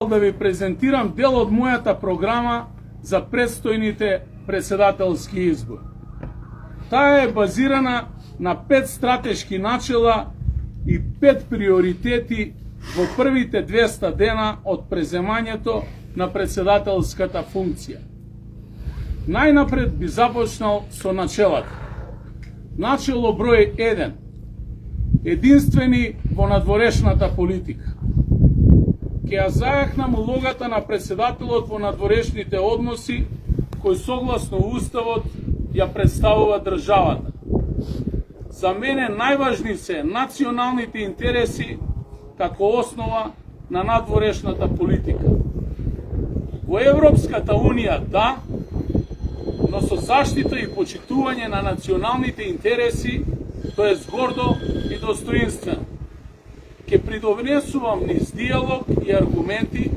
да ви презентирам дел од мојата програма за предстојните председателски избори. Таа е базирана на 5 стратешки начела и 5 приоритети во првите 200 дена од преземањето на председателската функција. Најнапред би започнал со начелата. Начело број 1. Единствени во надворешната политика. Ке ја зајакнам улогата на председателот во надворешните односи, кој согласно Уставот ја представува државата. За мене најважни се националните интереси како основа на надворешната политика. Во Европската Унија да, но со заштита и почитување на националните интереси, тоа е гордо и достоинствено. Ке придонесувам низ диалог и аргументи